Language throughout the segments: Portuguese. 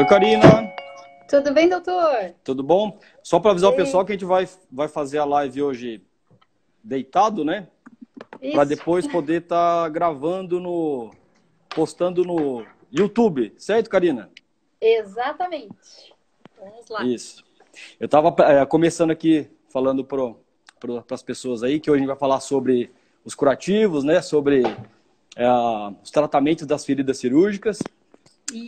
Oi, Karina. Tudo bem, doutor? Tudo bom? Só para avisar o Ei, pessoal que a gente vai fazer a live hoje deitado, né? Para isso, depois poder estar gravando postando no YouTube, certo, Karina? exatamente. Vamos lá. Isso. Eu estava começando aqui falando para as pessoas aí que hoje a gente vai falar sobre os curativos, né? Sobre os tratamentos das feridas cirúrgicas,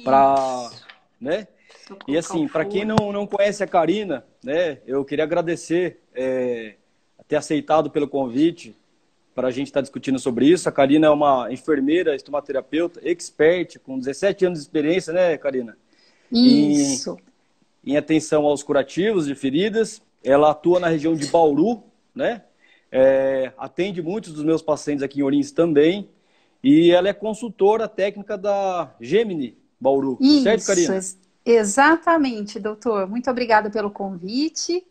para, Isso. né? Deixa eu E colocar o assim, para quem fone. não conhece a Karina, né, eu queria agradecer ter aceitado pelo convite para a gente estar discutindo sobre isso. A Karina é uma enfermeira, estomaterapeuta, expert, com 17 anos de experiência, né, Karina? Em, Isso. em atenção aos curativos de feridas. Ela atua na região de Bauru, né? Atende muitos dos meus pacientes aqui em Ourinhos também. E ela é consultora técnica da Gemini Bauru, certo, Isso, Karina? exatamente, doutor. Muito obrigada pelo convite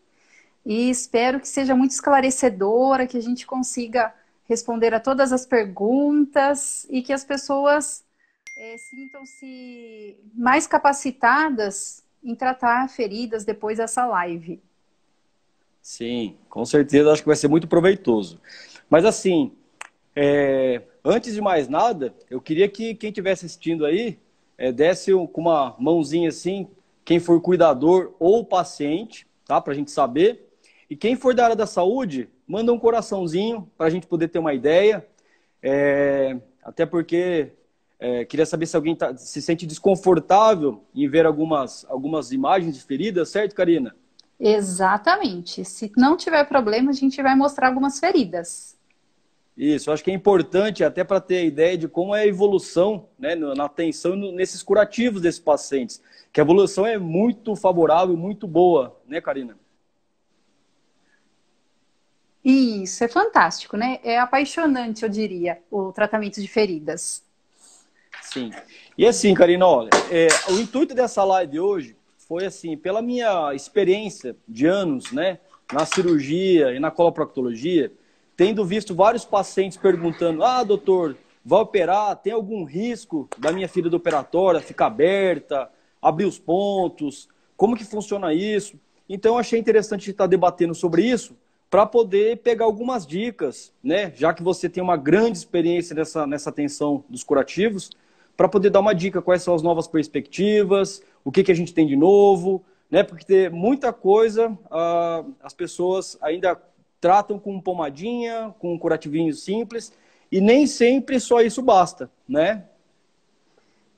e espero que seja muito esclarecedora, que a gente consiga responder a todas as perguntas e que as pessoas sintam-se mais capacitadas em tratar feridas depois dessa live. Sim, com certeza acho que vai ser muito proveitoso. Mas assim, antes de mais nada, eu queria que quem estiver assistindo aí desse com uma mãozinha assim, quem for cuidador ou paciente, tá? Para a gente saber. E quem for da área da saúde, manda um coraçãozinho para a gente poder ter uma ideia. Até porque queria saber se alguém se sente desconfortável em ver algumas imagens de feridas, certo, Karina? Exatamente. Se não tiver problema, a gente vai mostrar algumas feridas. Isso, eu acho que é importante até para ter a ideia de como é a evolução, né, na atenção nesses curativos desses pacientes, que a evolução é muito favorável, muito boa, né, Karina? Isso, é fantástico, né? É apaixonante, eu diria, o tratamento de feridas. Sim. E assim, Karina, olha, o intuito dessa live hoje foi assim, pela minha experiência de anos, né, na cirurgia e na coloproctologia, tendo visto vários pacientes perguntando: ah, doutor, vai operar? Tem algum risco da minha ferida operatória ficar aberta, abrir os pontos? Como que funciona isso? Então, eu achei interessante estar debatendo sobre isso para poder pegar algumas dicas, né? Já que você tem uma grande experiência nessa atenção dos curativos, para poder dar uma dica quais são as novas perspectivas, o que a gente tem de novo, né? Porque tem muita coisa, as pessoas ainda tratam com pomadinha, com um curativinho simples, e nem sempre só isso basta, né?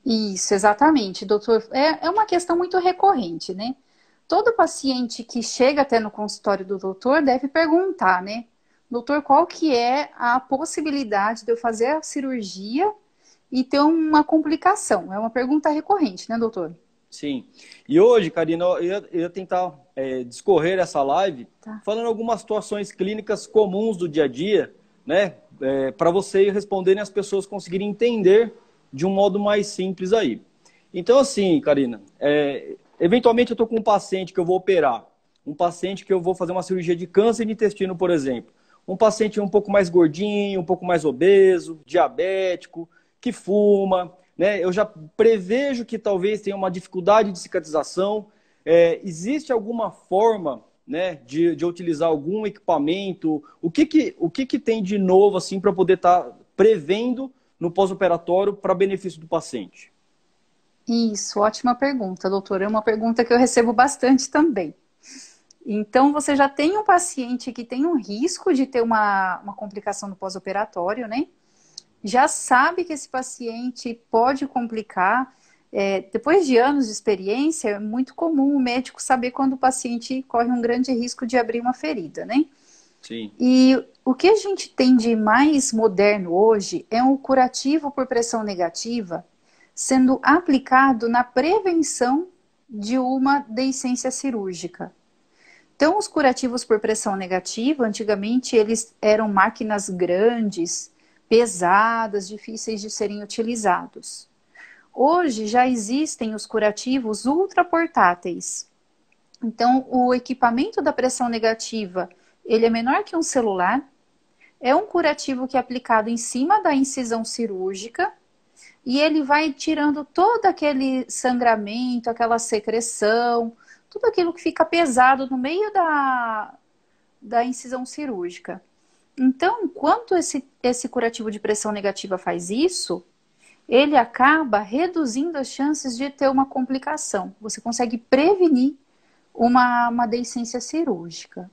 Isso, exatamente, doutor. É uma questão muito recorrente, né? Todo paciente que chega até no consultório do doutor deve perguntar, né? Doutor, qual que é a possibilidade de eu fazer a cirurgia e ter uma complicação? É uma pergunta recorrente, né, doutor? Sim. E hoje, Karina, eu ia tentar discorrer essa live Tá. falando algumas situações clínicas comuns do dia a dia, né? Para você ir respondendo e as pessoas conseguirem entender de um modo mais simples aí. Então, assim, Karina, eventualmente eu estou com um paciente que eu vou operar, um paciente que eu vou fazer uma cirurgia de câncer de intestino, por exemplo. Um paciente um pouco mais gordinho, um pouco mais obeso, diabético, que fuma, né? Eu já prevejo que talvez tenha uma dificuldade de cicatrização. Existe alguma forma, né, de utilizar algum equipamento? O que tem de novo assim para poder estar prevendo no pós-operatório para benefício do paciente? Isso, ótima pergunta, doutor. É uma pergunta que eu recebo bastante também. Então, você já tem um paciente que tem um risco de ter uma complicação no pós-operatório, né? Já sabe que esse paciente pode complicar. Depois de anos de experiência, é muito comum o médico saber quando o paciente corre um grande risco de abrir uma ferida, né? Sim, E o que a gente tem de mais moderno hoje é um curativo por pressão negativa sendo aplicado na prevenção de uma deiscência cirúrgica. Então, os curativos por pressão negativa, antigamente, eles eram máquinas grandes, pesadas, difíceis de serem utilizados. Hoje já existem os curativos ultraportáteis. Então, o equipamento da pressão negativa, ele é menor que um celular, é um curativo que é aplicado em cima da incisão cirúrgica e ele vai tirando todo aquele sangramento, aquela secreção, tudo aquilo que fica pesado no meio da incisão cirúrgica. Então, quando esse curativo de pressão negativa faz isso, ele acaba reduzindo as chances de ter uma complicação. Você consegue prevenir uma deiscência cirúrgica.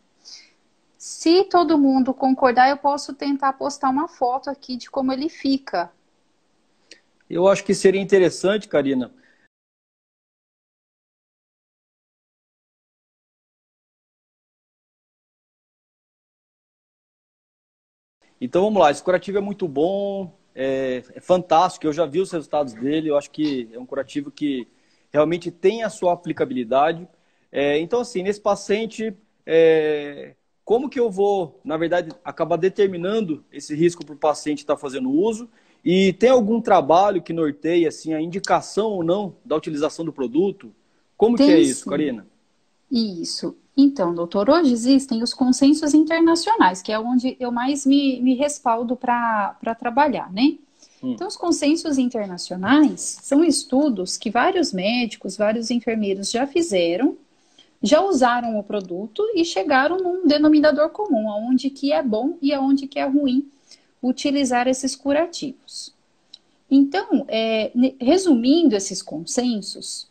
Se todo mundo concordar, eu posso tentar postar uma foto aqui de como ele fica. Eu acho que seria interessante, Karina. Então vamos lá, esse curativo é muito bom, é fantástico, eu já vi os resultados dele, eu acho que é um curativo que realmente tem a sua aplicabilidade. Então assim, nesse paciente, como que eu vou, na verdade, acabar determinando esse risco para o paciente estar fazendo uso? E tem algum trabalho que norteia assim, a indicação ou não da utilização do produto? Como que é isso, Sim. Karina? Isso. Então, doutor, hoje existem os consensos internacionais, que é onde eu mais me respaldo para trabalhar, né? Então, os consensos internacionais são estudos que vários médicos, vários enfermeiros já fizeram, já usaram o produto e chegaram num denominador comum, aonde que é bom e aonde que é ruim utilizar esses curativos. Então, resumindo esses consensos,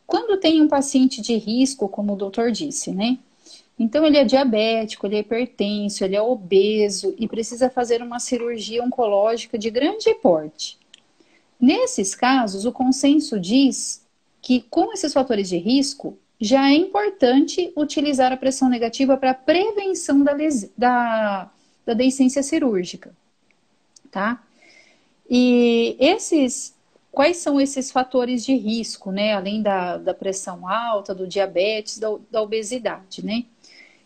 quando tem um paciente de risco, como o doutor disse, né? Então, ele é diabético, ele é hipertenso, ele é obeso e precisa fazer uma cirurgia oncológica de grande porte. Nesses casos, o consenso diz que, com esses fatores de risco, já é importante utilizar a pressão negativa para prevenção da deiscência cirúrgica, tá? E quais são esses fatores de risco, né? Além da pressão alta, do diabetes, da obesidade, né?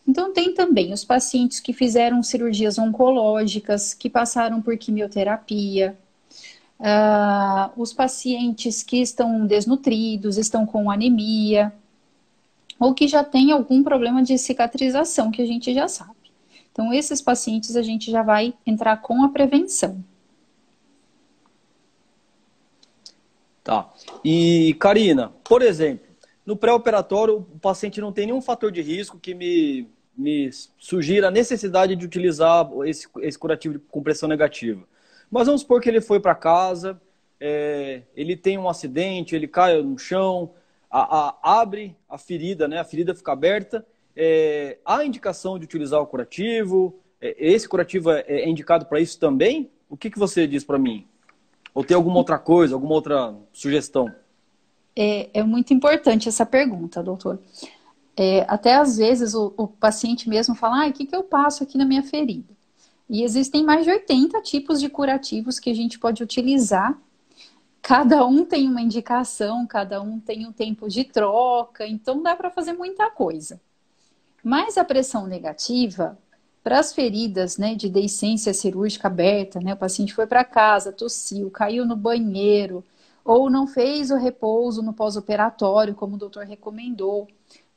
Então, tem também os pacientes que fizeram cirurgias oncológicas, que passaram por quimioterapia, os pacientes que estão desnutridos, estão com anemia, ou que já têm algum problema de cicatrização, que a gente já sabe. Então, esses pacientes a gente já vai entrar com a prevenção. Tá. E, Karina, por exemplo, no pré-operatório, o paciente não tem nenhum fator de risco que me sugira a necessidade de utilizar esse curativo com pressão negativa. Mas vamos supor que ele foi para casa, ele tem um acidente, ele cai no chão, abre a ferida, né? A ferida fica aberta. Há indicação de utilizar o curativo? Esse curativo é indicado para isso também? O que você diz para mim? Ou tem alguma outra coisa, alguma outra sugestão? É muito importante essa pergunta, doutor. Até às vezes o paciente mesmo fala, o que eu passo aqui na minha ferida? E existem mais de 80 tipos de curativos que a gente pode utilizar. Cada um tem uma indicação, cada um tem um tempo de troca, então dá para fazer muita coisa. Mas a pressão negativa, para as feridas, né, de deiscência cirúrgica aberta, né, o paciente foi para casa, tossiu, caiu no banheiro, ou não fez o repouso no pós-operatório, como o doutor recomendou.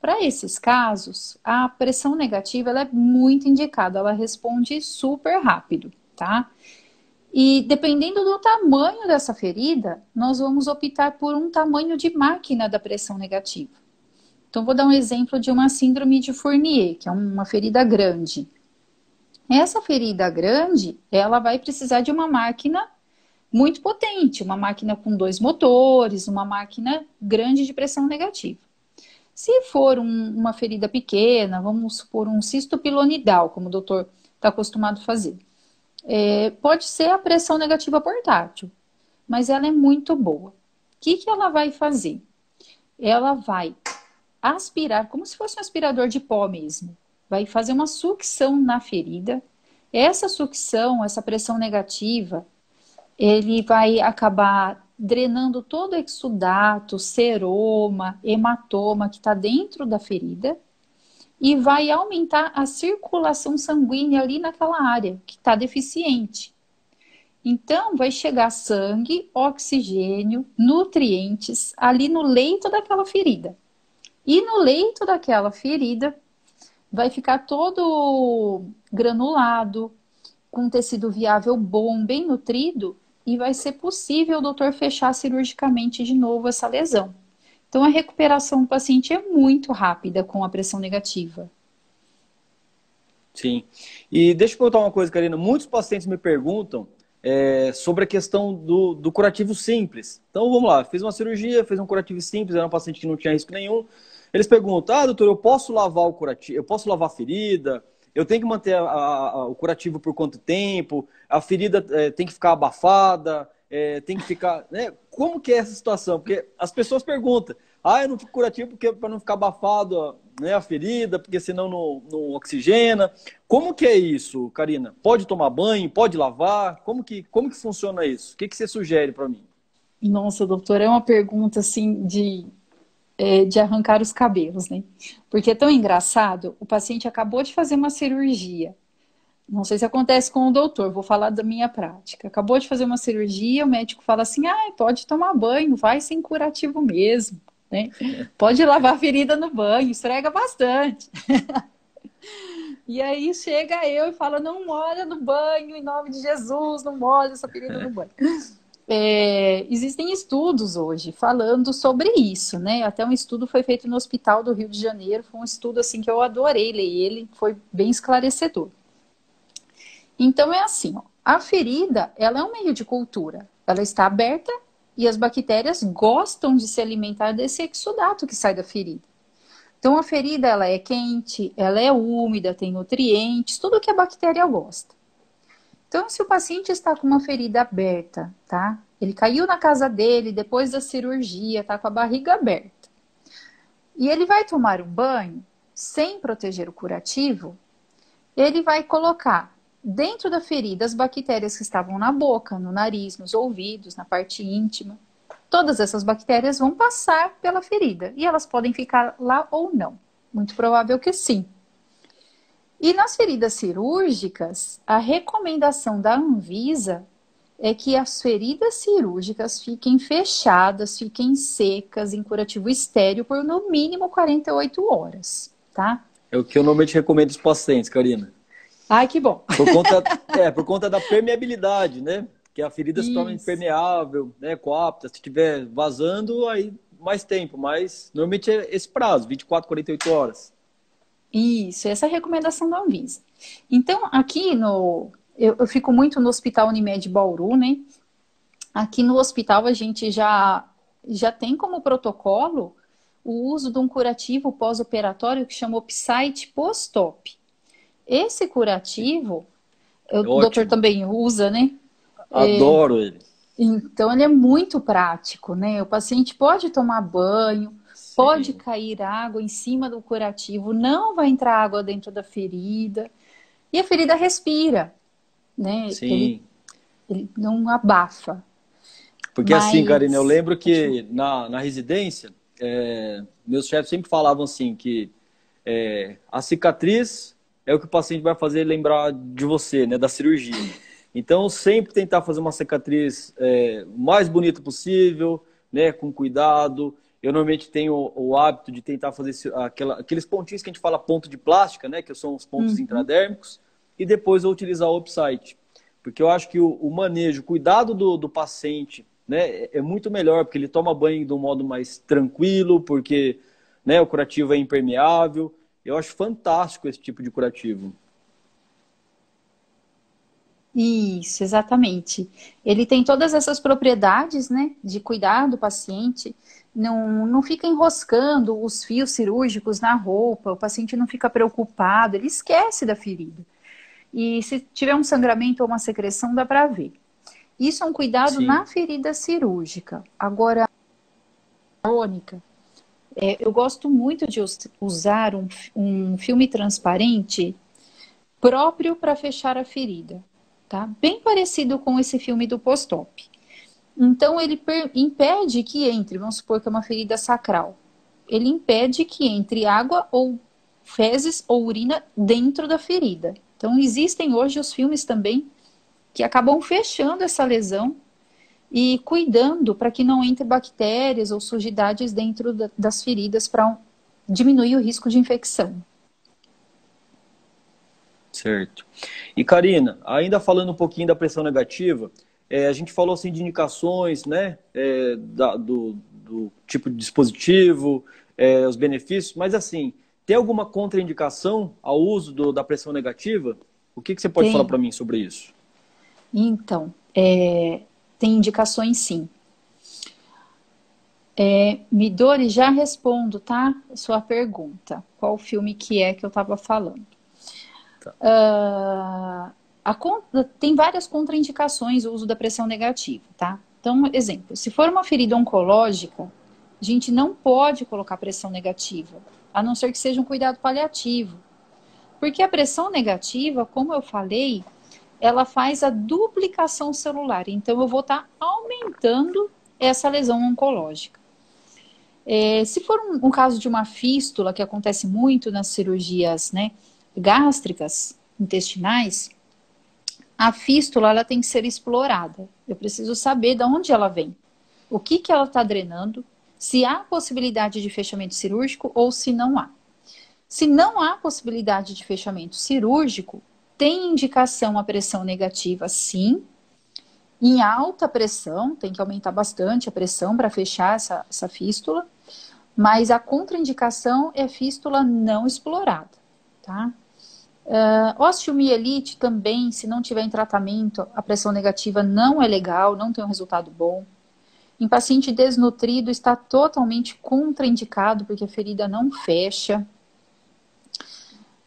Para esses casos, a pressão negativa ela é muito indicada, ela responde super rápido, tá? E dependendo do tamanho dessa ferida, nós vamos optar por um tamanho de máquina da pressão negativa. Então, vou dar um exemplo de uma síndrome de Fournier, que é uma ferida grande. Essa ferida grande, ela vai precisar de uma máquina muito potente, uma máquina com 2 motores, uma máquina grande de pressão negativa. Se for uma ferida pequena, vamos supor um cisto pilonidal, como o doutor está acostumado a fazer, pode ser a pressão negativa portátil, mas ela é muito boa. O que ela vai fazer? Ela vai aspirar, como se fosse um aspirador de pó mesmo. Vai fazer uma sucção na ferida. Essa sucção, essa pressão negativa, ele vai acabar drenando todo o exudato, seroma, hematoma que está dentro da ferida e vai aumentar a circulação sanguínea ali naquela área que está deficiente. Então, vai chegar sangue, oxigênio, nutrientes ali no leito daquela ferida. E no leito daquela ferida vai ficar todo granulado, com tecido viável bom, bem nutrido, e vai ser possível o doutor fechar cirurgicamente de novo essa lesão. Então, a recuperação do paciente é muito rápida com a pressão negativa. Sim. E deixa eu perguntar uma coisa, Karina. Muitos pacientes me perguntam sobre a questão do curativo simples. Então, vamos lá. Fiz uma cirurgia, fez um curativo simples, era um paciente que não tinha risco nenhum. Eles perguntam, doutor, eu posso lavar o curativo? Eu posso lavar a ferida? Eu tenho que manter o curativo por quanto tempo? A ferida tem que ficar abafada? Tem que ficar... Né? Como que é essa situação? Porque as pessoas perguntam, eu não fico curativo para não ficar abafado, né, a ferida, porque senão não oxigena. Como que é isso, Karina? Pode tomar banho? Pode lavar? Como que funciona isso? O que você sugere para mim? Nossa, doutor, é uma pergunta assim de arrancar os cabelos, né? Porque é tão engraçado, o paciente acabou de fazer uma cirurgia. Não sei se acontece com o doutor, vou falar da minha prática. Acabou de fazer uma cirurgia, o médico fala assim, pode tomar banho, vai sem curativo mesmo, né? Pode lavar a ferida no banho, esfrega bastante. E aí chega eu e fala, não molha no banho, em nome de Jesus, não molha essa ferida no banho. Existem estudos hoje falando sobre isso, né? Até um estudo foi feito no Hospital do Rio de Janeiro, foi um estudo assim que eu adorei ler ele, foi bem esclarecedor. Então é assim, ó, a ferida, ela é um meio de cultura, ela está aberta e as bactérias gostam de se alimentar desse exudato que sai da ferida. Então a ferida, ela é quente, ela é úmida, tem nutrientes, tudo que a bactéria gosta. Então, se o paciente está com uma ferida aberta, tá? Ele caiu na casa dele depois da cirurgia, tá com a barriga aberta. E ele vai tomar um banho sem proteger o curativo, ele vai colocar dentro da ferida as bactérias que estavam na boca, no nariz, nos ouvidos, na parte íntima. Todas essas bactérias vão passar pela ferida e elas podem ficar lá ou não. Muito provável que sim. E nas feridas cirúrgicas, a recomendação da Anvisa é que as feridas cirúrgicas fiquem fechadas, fiquem secas, em curativo estéril por no mínimo 48 horas, tá? É o que eu normalmente recomendo aos pacientes, Karina. Ai, que bom. Por conta da permeabilidade, né? Que a ferida se torna impermeável, né? Coapta. Se estiver vazando, aí mais tempo. Mas normalmente é esse prazo, 24, 48 horas. Isso, essa é a recomendação da Anvisa. Então, aqui eu fico muito no Hospital Unimed Bauru, né? Aqui no hospital a gente já tem como protocolo o uso de um curativo pós-operatório que chama Opsite post-op. Esse curativo, o doutor também usa, né? Adoro ele. Então, ele é muito prático, né? O paciente pode tomar banho, pode cair água em cima do curativo, não vai entrar água dentro da ferida. E a ferida respira, né? Sim. Ele não abafa. Porque assim, Karina, eu lembro que na residência, meus chefes sempre falavam assim, que a cicatriz é o que o paciente vai fazer lembrar de você, né? Da cirurgia. Então, sempre tentar fazer uma cicatriz mais bonita possível, né? Com cuidado. Eu normalmente tenho o hábito de tentar fazer aqueles pontinhos que a gente fala ponto de plástica, né? Que são os pontos intradérmicos. E depois eu utilizar o Opsite. Porque eu acho que o manejo, o cuidado do paciente, né, é muito melhor, porque ele toma banho de um modo mais tranquilo, porque, né, o curativo é impermeável. Eu acho fantástico esse tipo de curativo. Isso, exatamente. Ele tem todas essas propriedades, né, de cuidar do paciente, não fica enroscando os fios cirúrgicos na roupa, o paciente não fica preocupado, ele esquece da ferida. E se tiver um sangramento ou uma secreção, dá para ver. Isso é um cuidado na ferida cirúrgica. Agora, crônica, eu gosto muito de usar um filme transparente próprio para fechar a ferida. Tá? Bem parecido com esse filme do post-op. Então, ele impede que entre, vamos supor que é uma ferida sacral, ele impede que entre água ou fezes ou urina dentro da ferida. Então, existem hoje os filmes também que acabam fechando essa lesão e cuidando para que não entre bactérias ou sujidades dentro das feridas para diminuir o risco de infecção. Certo. E Karina, ainda falando um pouquinho da pressão negativa, A gente falou assim de indicações, né? Do tipo de dispositivo, os benefícios, mas assim, tem alguma contraindicação ao uso da pressão negativa? O que você pode falar Tem. para mim sobre isso? Então, tem indicações sim. Midori, já respondo, tá? Sua pergunta. Qual filme que eu estava falando? Tá. Tem várias contraindicações o uso da pressão negativa, tá? Então, exemplo, se for uma ferida oncológica, a gente não pode colocar pressão negativa, a não ser que seja um cuidado paliativo. Porque a pressão negativa, como eu falei, ela faz a duplicação celular. Então, eu vou estar aumentando essa lesão oncológica. Se for um caso de uma fístula, que acontece muito nas cirurgias, né, gástricas, intestinais, a fístula ela tem que ser explorada. Eu preciso saber de onde ela vem, o que ela está drenando, se há possibilidade de fechamento cirúrgico ou se não há. Se não há possibilidade de fechamento cirúrgico, tem indicação a pressão negativa, sim. Em alta pressão, tem que aumentar bastante a pressão para fechar essa fístula, mas a contraindicação é fístula não explorada, tá? Osteomielite também, se não tiver em tratamento, a pressão negativa não é legal, não tem um resultado bom. Em paciente desnutrido está totalmente contraindicado, porque a ferida não fecha.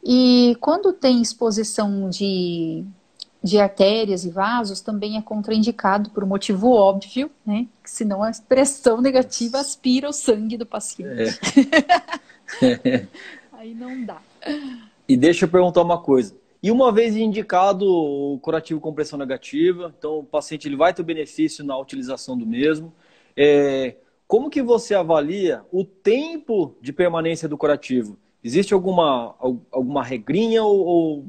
E quando tem exposição de artérias e vasos, também é contraindicado por um motivo óbvio, né? Que senão a pressão negativa aspira o sangue do paciente. Aí não dá. E deixa eu perguntar uma coisa. E uma vez indicado o curativo com pressão negativa, então o paciente ele vai ter benefício na utilização do mesmo. Como que você avalia o tempo de permanência do curativo? Existe alguma regrinha ou o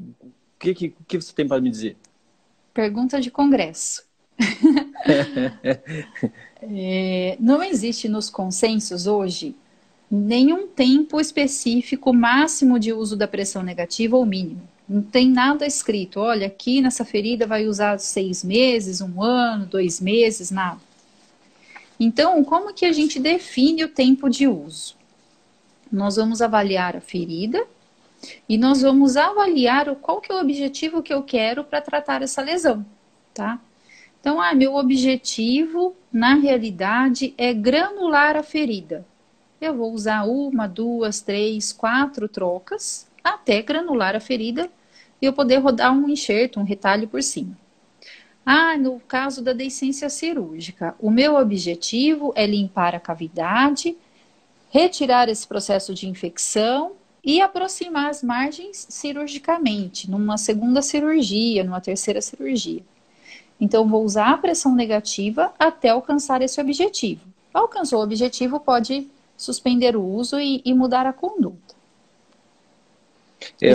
que você tem para me dizer? Pergunta de congresso. Não existe nos consensos hoje nenhum tempo específico máximo de uso da pressão negativa ou mínimo. Não tem nada escrito. Olha, aqui nessa ferida vai usar 6 meses, 1 ano, 2 meses, nada. Então, como que a gente define o tempo de uso? Nós vamos avaliar a ferida e nós vamos avaliar qual que é o objetivo que eu quero para tratar essa lesão, tá? Então, meu objetivo, na realidade, é granular a ferida. Eu vou usar 1, 2, 3, 4 trocas até granular a ferida e eu poder rodar um enxerto, um retalho por cima. No caso da deiscência cirúrgica, o meu objetivo é limpar a cavidade, retirar esse processo de infecção e aproximar as margens cirurgicamente, numa segunda cirurgia, numa terceira cirurgia. Então, vou usar a pressão negativa até alcançar esse objetivo. Alcançou o objetivo, pode suspender o uso e mudar a conduta.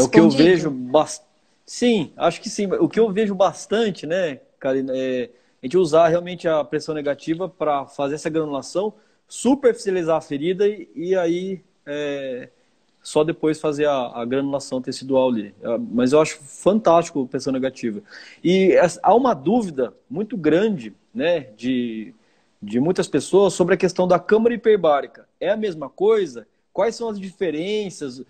O que eu vejo sim, acho que sim. O que eu vejo bastante, né, Karina, a gente usar realmente a pressão negativa para fazer essa granulação, superficializar a ferida e aí só depois fazer a granulação tecidual ali. Mas eu acho fantástico a pressão negativa. E há uma dúvida muito grande, né, de muitas pessoas sobre a questão da câmara hiperbárica. É a mesma coisa? Quais são as diferenças?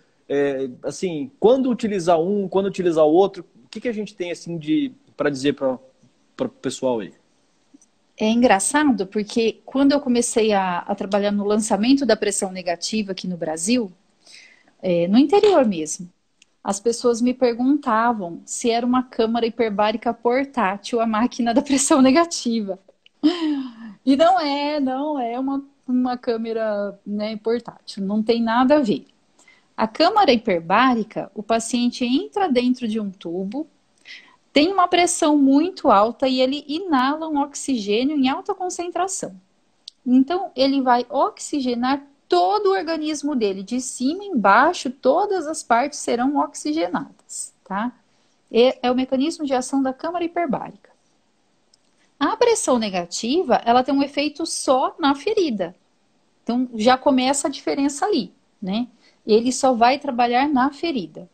Assim, quando utilizar um, quando utilizar o outro? O que a gente tem assim para dizer para o pessoal aí? É engraçado porque quando eu comecei a trabalhar no lançamento da pressão negativa aqui no Brasil, no interior mesmo, as pessoas me perguntavam se era uma câmara hiperbárica portátil a máquina da pressão negativa. E não é uma câmera, né, portátil, não tem nada a ver. A câmara hiperbárica, o paciente entra dentro de um tubo, tem uma pressão muito alta e ele inala um oxigênio em alta concentração. Então, ele vai oxigenar todo o organismo dele, de cima embaixo, todas as partes serão oxigenadas, tá? É o mecanismo de ação da câmara hiperbárica. A pressão negativa, ela tem um efeito só na ferida. Então, já começa a diferença ali, né? Ele só vai trabalhar na ferida.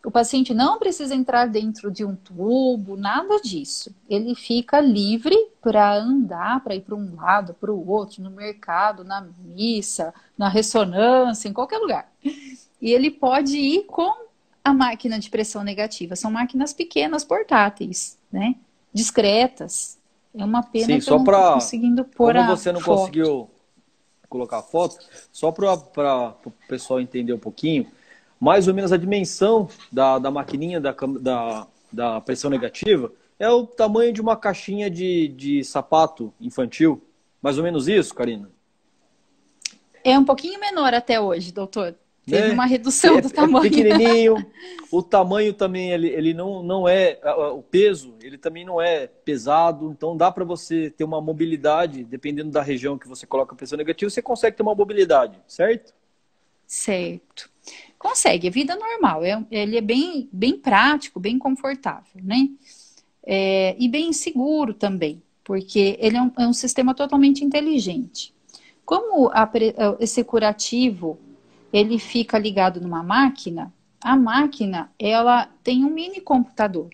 O paciente não precisa entrar dentro de um tubo, nada disso. Ele fica livre para andar, para ir para um lado, para o outro, no mercado, na missa, na ressonância, em qualquer lugar. E ele pode ir com a máquina de pressão negativa. São máquinas pequenas, portáteis, né? Discretas. É uma pena Sim, que eu não estou conseguindo pôr como a você não foto. conseguiu colocar a foto, só para o pessoal entender um pouquinho, mais ou menos a dimensão da maquininha da pressão negativa é o tamanho de uma caixinha de sapato infantil. Mais ou menos isso, Karina? É um pouquinho menor até hoje, doutor. Teve Né? uma redução do É tamanho. pequenininho, o tamanho também, ele não é, o peso, ele também não é pesado, então dá para você ter uma mobilidade, dependendo da região que você coloca a pressão negativa, você consegue ter uma mobilidade, certo? Certo. Consegue, é vida normal. Ele é bem, bem prático, bem confortável, né? E bem seguro também, porque ele é um sistema totalmente inteligente. Como esse curativo, ele fica ligado numa máquina, a máquina, ela tem um mini computador.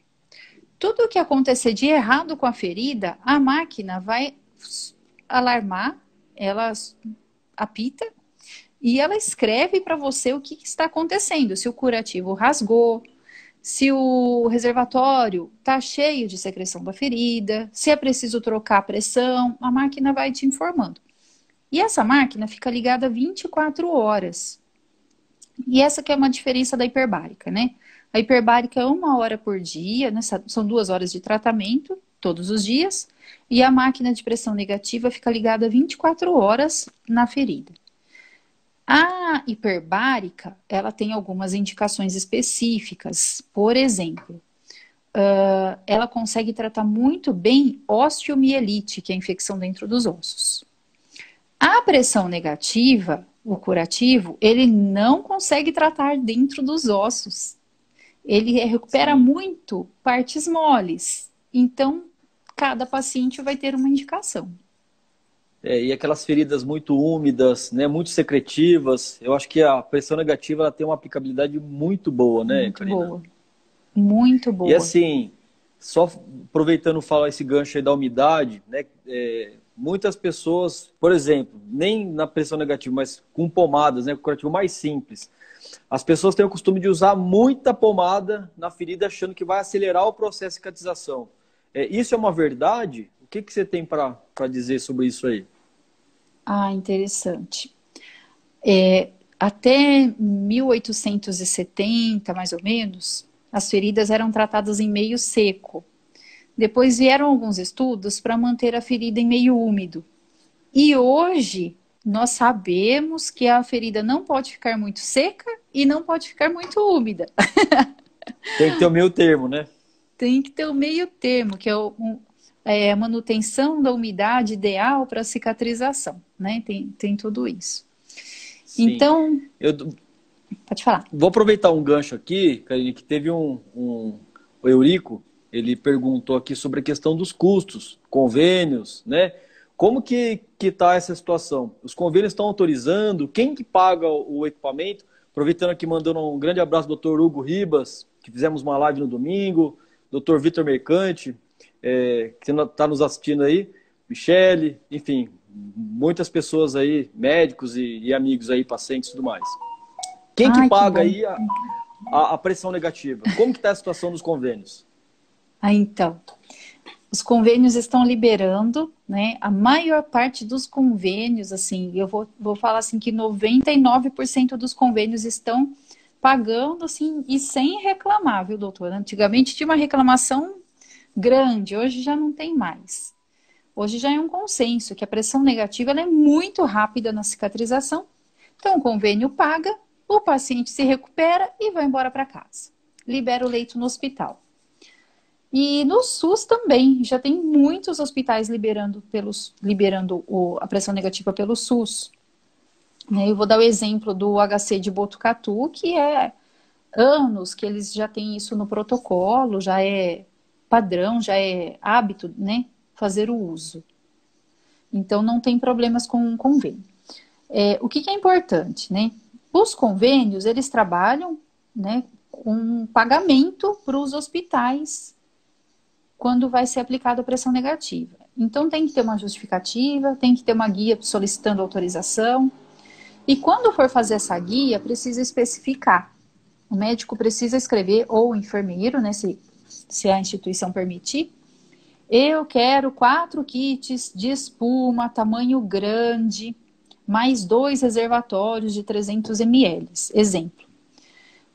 Tudo o que acontecer de errado com a ferida, a máquina vai alarmar, ela apita, e ela escreve para você o que está acontecendo, se o curativo rasgou, se o reservatório está cheio de secreção da ferida, se é preciso trocar a pressão, a máquina vai te informando. E essa máquina fica ligada 24 horas. E essa que é uma diferença da hiperbárica, né? A hiperbárica é 1 hora por dia, né? São 2 horas de tratamento, todos os dias, e a máquina de pressão negativa fica ligada 24 horas na ferida. A hiperbárica, ela tem algumas indicações específicas. Por exemplo, ela consegue tratar muito bem osteomielite, que é a infecção dentro dos ossos. A pressão negativa, o curativo, ele não consegue tratar dentro dos ossos. Ele recupera muito partes moles. Então, cada paciente vai ter uma indicação. E aquelas feridas muito úmidas, né, muito secretivas, eu acho que a pressão negativa ela tem uma aplicabilidade muito boa, né, Muito Karina? boa. Muito E boa. assim, só aproveitando falar esse gancho aí da umidade, né, muitas pessoas, por exemplo, nem na pressão negativa, mas com pomadas, né, com curativo mais simples, as pessoas têm o costume de usar muita pomada na ferida achando que vai acelerar o processo de cicatrização. Isso é uma verdade? O que você tem para dizer sobre isso aí? Ah, interessante. Até 1870, mais ou menos, as feridas eram tratadas em meio seco. Depois vieram alguns estudos para manter a ferida em meio úmido. E hoje nós sabemos que a ferida não pode ficar muito seca e não pode ficar muito úmida. Tem que ter o meio termo, né? Tem que ter o meio termo, que é a manutenção da umidade ideal para a cicatrização, né? Tem tudo isso. Sim. Então, pode falar. Vou aproveitar um gancho aqui, Karine, que teve o Eurico, ele perguntou aqui sobre a questão dos custos, convênios, né? Como que está essa situação? Os convênios estão autorizando? Quem que paga o equipamento? Aproveitando aqui, mandando um grande abraço ao Dr. Hugo Ribas, que fizemos uma live no domingo, Dr. Vitor Mercante, que está nos assistindo aí, Michele, enfim, muitas pessoas aí, médicos e amigos aí, pacientes e tudo mais. Quem que paga aí a pressão negativa? Como que está a situação dos convênios? Então, os convênios estão liberando, né? A maior parte dos convênios, assim, eu vou falar assim que 99% dos convênios estão pagando, assim, e sem reclamar, viu, doutor? Antigamente tinha uma reclamação grande, hoje já não tem mais. Hoje já é um consenso que a pressão negativa ela é muito rápida na cicatrização. Então, o convênio paga, o paciente se recupera e vai embora para casa. Libera o leito no hospital. E no SUS também, já tem muitos hospitais liberando a pressão negativa pelo SUS. Eu vou dar o exemplo do HC de Botucatu, que é anos que eles já têm isso no protocolo, já é padrão, já é hábito, né, fazer o uso. Então, não tem problemas com o convênio. O que é importante, né? Os convênios, eles trabalham, né, um pagamento para os hospitais quando vai ser aplicada a pressão negativa. Então, tem que ter uma justificativa, tem que ter uma guia solicitando autorização. E quando for fazer essa guia, precisa especificar. O médico precisa escrever, ou o enfermeiro, né, se a instituição permitir. Eu quero 4 kits de espuma, tamanho grande, mais 2 reservatórios de 300 ml. Exemplo.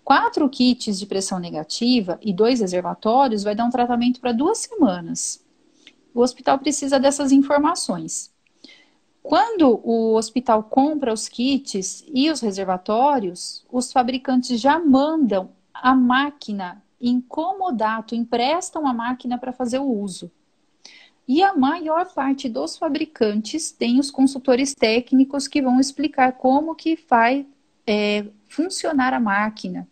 4 kits de pressão negativa e 2 reservatórios vai dar um tratamento para 2 semanas. O hospital precisa dessas informações. Quando o hospital compra os kits e os reservatórios, os fabricantes já mandam a máquina em comodato, emprestam a máquina para fazer o uso. E a maior parte dos fabricantes tem os consultores técnicos que vão explicar como que vai funcionar a máquina.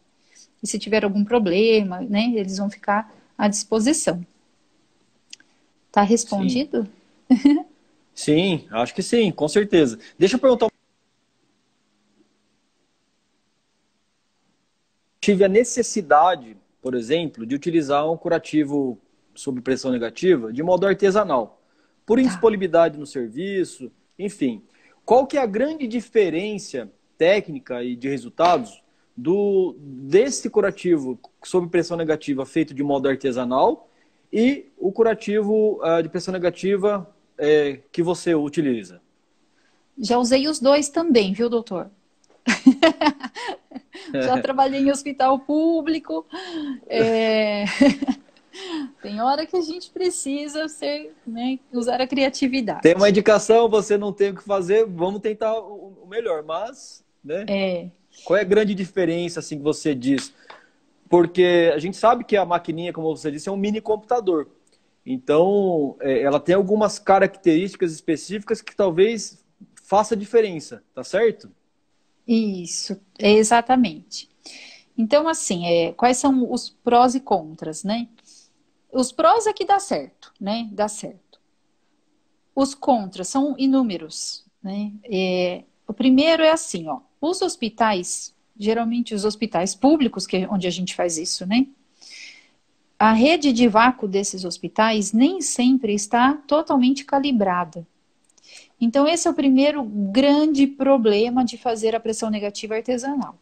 E se tiver algum problema, né, eles vão ficar à disposição. Tá respondido? Sim, acho que sim, com certeza. Deixa eu perguntar. Tive a necessidade, por exemplo, de utilizar um curativo sob pressão negativa de modo artesanal, por indisponibilidade no serviço, enfim. Qual que é a grande diferença técnica e de resultados desse curativo sob pressão negativa feito de modo artesanal e o curativo de pressão negativa que você utiliza? Já usei os dois também, viu, doutor? Já trabalhei em hospital público. Tem hora que a gente precisa usar a criatividade. Tem uma indicação, você não tem o que fazer, vamos tentar o melhor, mas, né? Qual é a grande diferença, assim, que você diz? Porque a gente sabe que a maquininha, como você disse, é um mini computador. Então, ela tem algumas características específicas que talvez faça diferença, tá certo? Isso, exatamente. Então, assim, quais são os prós e contras, né? Os prós é que dá certo, né? Dá certo. Os contras são inúmeros, né? O primeiro é assim, ó. Os hospitais, geralmente os hospitais públicos, que é onde a gente faz isso, né? A rede de vácuo desses hospitais nem sempre está totalmente calibrada. Então, esse é o primeiro grande problema de fazer a pressão negativa artesanal.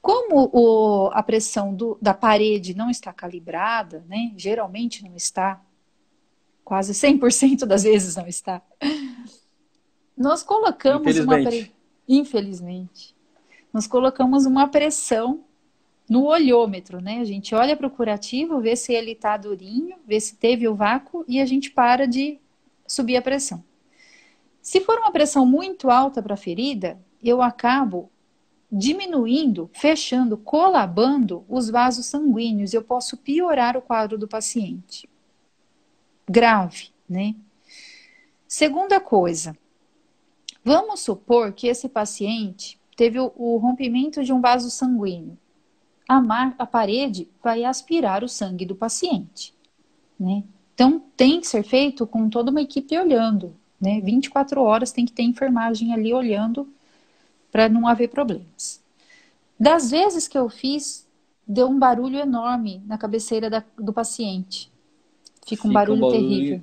Como a pressão da parede não está calibrada, né? Geralmente não está, quase 100% das vezes não está, nós colocamos infelizmente, nós colocamos uma pressão no olhômetro, né? A gente olha para o curativo, vê se ele está durinho, vê se teve o vácuo e a gente para de subir a pressão. Se for uma pressão muito alta para a ferida, eu acabo diminuindo, fechando, colabando os vasos sanguíneos. Eu posso piorar o quadro do paciente. Grave, né? Segunda coisa, vamos supor que esse paciente teve o rompimento de um vaso sanguíneo. A parede vai aspirar o sangue do paciente, né? Então, tem que ser feito com toda uma equipe olhando, né? 24 horas tem que ter enfermagem ali olhando para não haver problemas. Das vezes que eu fiz, deu um barulho enorme na cabeceira do paciente. Fica um barulho terrível.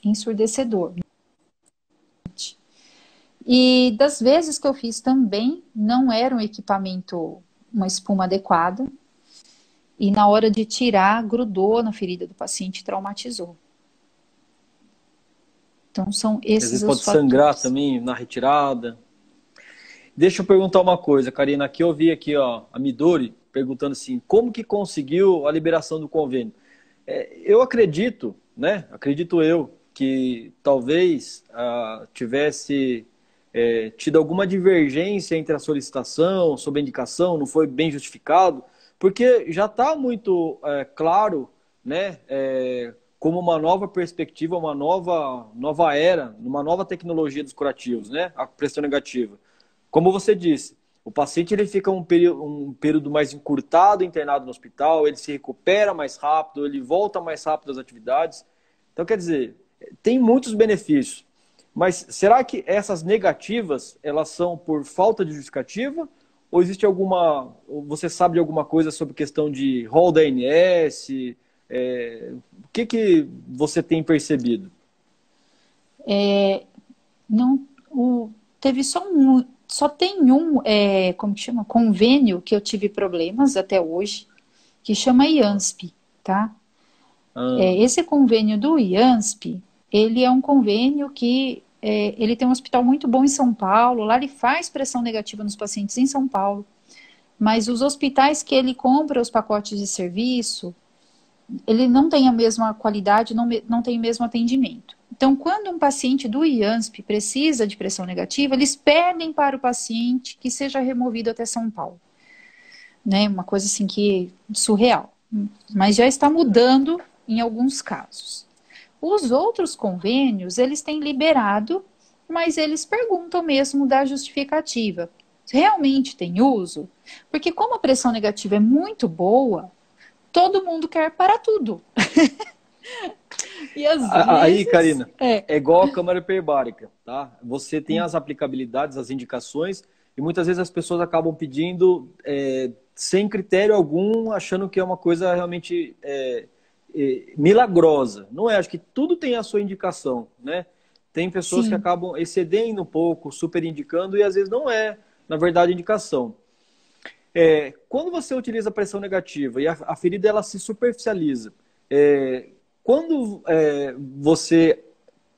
Ensurdecedor. E das vezes que eu fiz também, não era um equipamento, uma espuma adequada. E na hora de tirar, grudou na ferida do paciente e traumatizou. Então, são esses os pode fatores. Sangrar também na retirada. Deixa eu perguntar uma coisa, Karina. Aqui eu vi a Midori perguntando assim, como que conseguiu a liberação do convênio? Eu acredito, né? Acredito eu, que talvez tivesse tido alguma divergência entre a solicitação, sobre a indicação, não foi bem justificado, porque já está muito claro, né? Como uma nova perspectiva, uma nova era, uma nova tecnologia dos curativos, né? A pressão negativa. Como você disse, o paciente ele fica um período mais encurtado, internado no hospital, ele se recupera mais rápido, ele volta mais rápido às atividades. Então, quer dizer, tem muitos benefícios. Mas será que essas negativas, elas são por falta de justificativa Ou existe alguma... ou você sabe de alguma coisa sobre questão de rol da ANS? O que você tem percebido? Não, teve só tem um, como que chama? Convênio que eu tive problemas até hoje, que chama IANSP, tá? Ah, Esse convênio do IANSP, ele é um convênio que ele tem um hospital muito bom em São Paulo, lá ele faz pressão negativa nos pacientes em São Paulo, mas os hospitais que ele compra os pacotes de serviço, ele não tem a mesma qualidade, não tem o mesmo atendimento. Então, quando um paciente do IANSP precisa de pressão negativa, eles pedem para o paciente que seja removido até São Paulo. Né? Uma coisa assim que surreal. Mas já está mudando em alguns casos. Os outros convênios, eles têm liberado, mas eles perguntam mesmo da justificativa. Realmente tem uso? Porque como a pressão negativa é muito boa, todo mundo quer para tudo. E às aí, vezes... Karina, é igual a câmara hiperbárica, tá? Você tem as aplicabilidades, as indicações, e muitas vezes as pessoas acabam pedindo sem critério algum, achando que é uma coisa realmente milagrosa. Não é, acho que tudo tem a sua indicação, né? Tem pessoas que Sim. acabam excedendo um pouco, super indicando, e às vezes não é, na verdade, indicação. Quando você utiliza a pressão negativa e a ferida ela se superficializa, quando você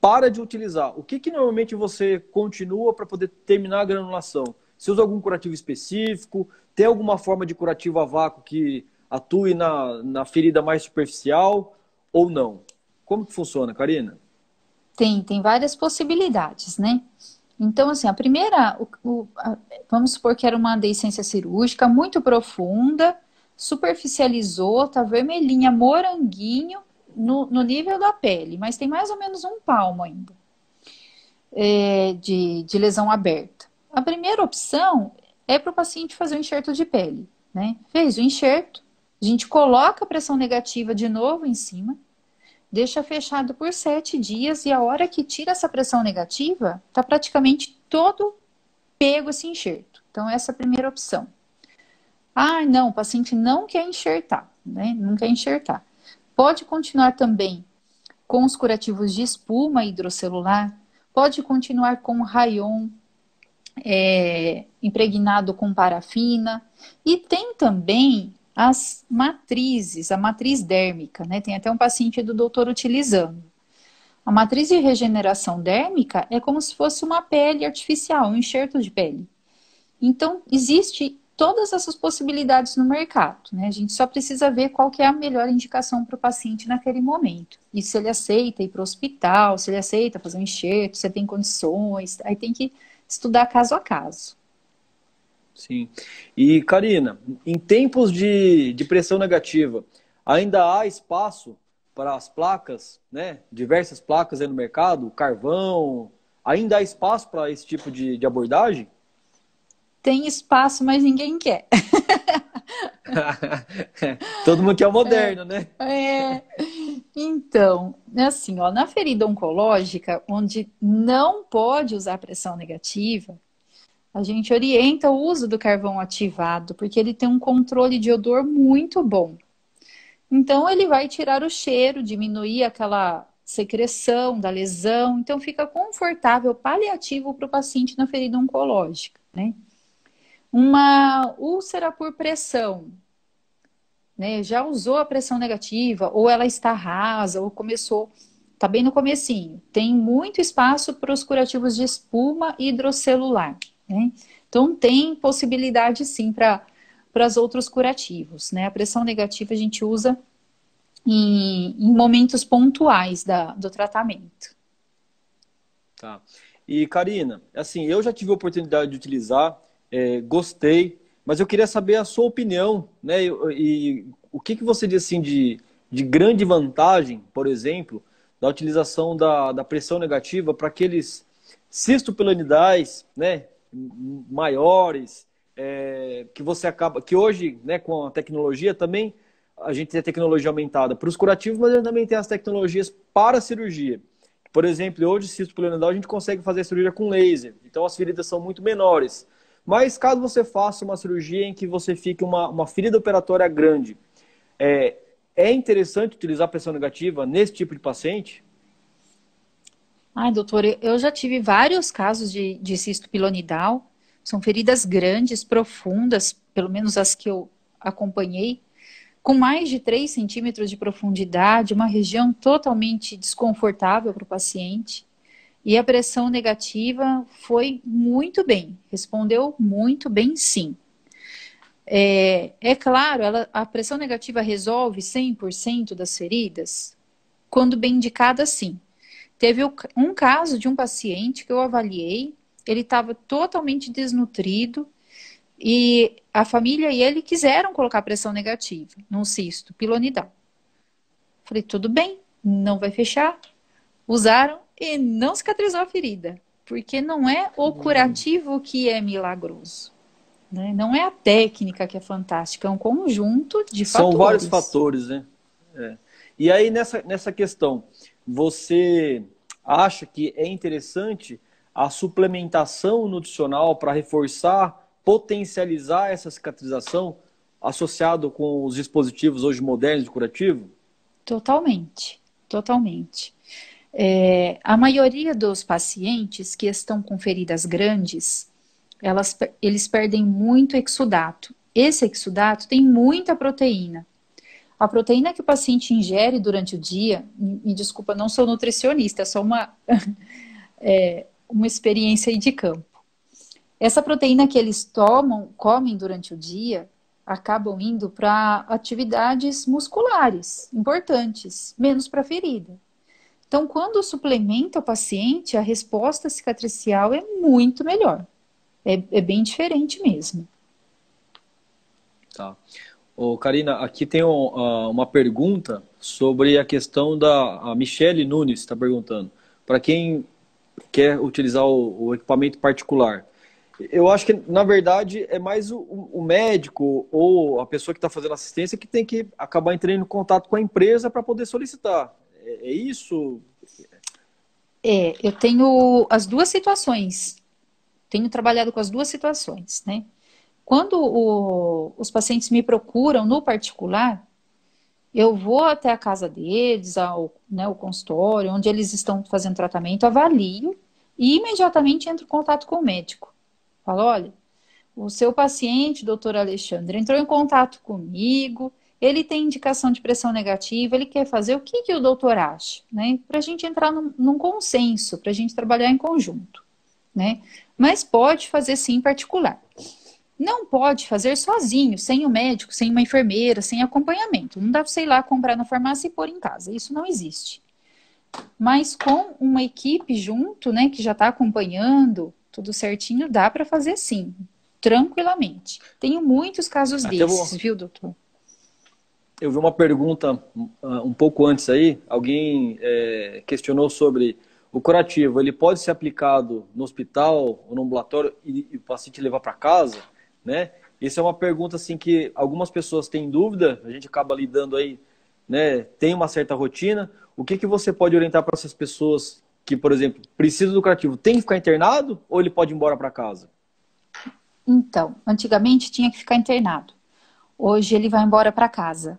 para de utilizar, o que normalmente você continua para poder terminar a granulação? Você usa algum curativo específico? Tem alguma forma de curativo a vácuo que atue na ferida mais superficial ou não? Como que funciona, Karina? Tem várias possibilidades, né? Então, assim, a primeira, vamos supor que era uma deiscência cirúrgica muito profunda, superficializou, tá vermelhinha, moranguinho no nível da pele, mas tem mais ou menos um palmo ainda de lesão aberta. A primeira opção é para o paciente fazer o enxerto de pele, né? Fez o enxerto, a gente coloca a pressão negativa de novo em cima, deixa fechado por 7 dias e a hora que tira essa pressão negativa, está praticamente todo pego esse enxerto. Então, essa é a primeira opção. Ah, não, o paciente não quer enxertar, né? Não quer enxertar. Pode continuar também com os curativos de espuma hidrocelular, pode continuar com rayon impregnado com parafina, e tem também as matrizes, a matriz dérmica, né? Tem até um paciente do doutor utilizando. A matriz de regeneração dérmica é como se fosse uma pele artificial, um enxerto de pele. Então, existe todas essas possibilidades no mercado, né? A gente só precisa ver qual que é a melhor indicação para o paciente naquele momento. E se ele aceita ir para o hospital, se ele aceita fazer um enxerto, se ele tem condições, aí tem que estudar caso a caso. Sim. E, Karina, em tempos de pressão negativa, ainda há espaço para as placas, né? Diversas placas aí no mercado, carvão, ainda há espaço para esse tipo de abordagem? Tem espaço, mas ninguém quer. Todo mundo quer o moderno, né? Então, assim, ó, na ferida oncológica, onde não pode usar pressão negativa, a gente orienta o uso do carvão ativado, porque ele tem um controle de odor muito bom. Então, ele vai tirar o cheiro, diminuir aquela secreção da lesão, então fica confortável, paliativo para o paciente na ferida oncológica, né? Uma úlcera por pressão, né? Já usou a pressão negativa, ou ela está rasa, ou começou, está bem no comecinho. Tem muito espaço para os curativos de espuma hidrocelular, né? Então tem possibilidade sim para os outros curativos, né? A pressão negativa a gente usa em momentos pontuais do tratamento. Tá. E, Karina, assim, eu já tive a oportunidade de utilizar, gostei, mas eu queria saber a sua opinião, né? E o que você diz assim de grande vantagem, por exemplo, da utilização da pressão negativa para aqueles cistopiloidais, né, maiores, que você acaba, que hoje, né, com a tecnologia também a gente tem a tecnologia aumentada para os curativos, mas a gente também tem as tecnologias para a cirurgia. Por exemplo, hoje cistopiloidal a gente consegue fazer a cirurgia com laser, então as feridas são muito menores. Mas caso você faça uma cirurgia em que você fique uma ferida operatória grande, é interessante utilizar pressão negativa nesse tipo de paciente? Ai, doutor, eu já tive vários casos de cisto pilonidal. São feridas grandes, profundas, pelo menos as que eu acompanhei, com mais de 3 centímetros de profundidade, uma região totalmente desconfortável para o paciente. E a pressão negativa foi muito bem, respondeu muito bem, sim. É claro, a pressão negativa resolve 100% das feridas? Quando bem indicada, sim. Teve um caso de um paciente que eu avaliei, ele estava totalmente desnutrido e a família e ele quiseram colocar pressão negativa num cisto pilonidal. Falei, tudo bem, não vai fechar. Usaram e não cicatrizou a ferida, porque não é o curativo que é milagroso, né? Não é a técnica que é fantástica, é um conjunto de fatores. São vários fatores, né? E aí, nessa questão, você acha que é interessante a suplementação nutricional para reforçar, potencializar essa cicatrização associado com os dispositivos hoje modernos de curativo? Totalmente, totalmente. A maioria dos pacientes que estão com feridas grandes, eles perdem muito exudato. Esse exudato tem muita proteína. A proteína que o paciente ingere durante o dia, me desculpa, não sou nutricionista, é só uma experiência aí de campo. Essa proteína que eles comem durante o dia, acabam indo para atividades musculares importantes, menos para a ferida. Então, quando suplementa o paciente, a resposta cicatricial é muito melhor. É bem diferente mesmo. Tá. Karina, aqui tem uma pergunta sobre a questão a Michele Nunes está perguntando. Para quem quer utilizar o equipamento particular. Eu acho que, na verdade, é mais o médico ou a pessoa que está fazendo assistência que tem que acabar entrando em contato com a empresa para poder solicitar. É isso? Eu tenho as duas situações. Tenho trabalhado com as duas situações, né? Quando os pacientes me procuram no particular, eu vou até a casa deles, o consultório, onde eles estão fazendo tratamento, avalio e imediatamente entro em contato com o médico. Falo, olha, o seu paciente, doutor Alexandre, entrou em contato comigo, ele tem indicação de pressão negativa, ele quer fazer, o que o doutor acha? Né? Para a gente entrar num consenso, para a gente trabalhar em conjunto. Né? Mas pode fazer sim em particular. Não pode fazer sozinho, sem o médico, sem uma enfermeira, sem acompanhamento. Não dá para você ir lá comprar na farmácia e pôr em casa. Isso não existe. Mas com uma equipe junto, né, que já está acompanhando tudo certinho, dá para fazer sim, tranquilamente. Tenho muitos casos desses, viu, doutor? Eu vi uma pergunta um pouco antes aí, alguém questionou sobre o curativo. Ele pode ser aplicado no hospital ou no ambulatório e o paciente levar para casa? Né? Isso é uma pergunta assim que algumas pessoas têm dúvida, a gente acaba lidando aí, né? Tem uma certa rotina. O que você pode orientar para essas pessoas que, por exemplo, precisam do curativo? Tem que ficar internado ou ele pode ir embora para casa? Então, antigamente tinha que ficar internado. Hoje ele vai embora para casa.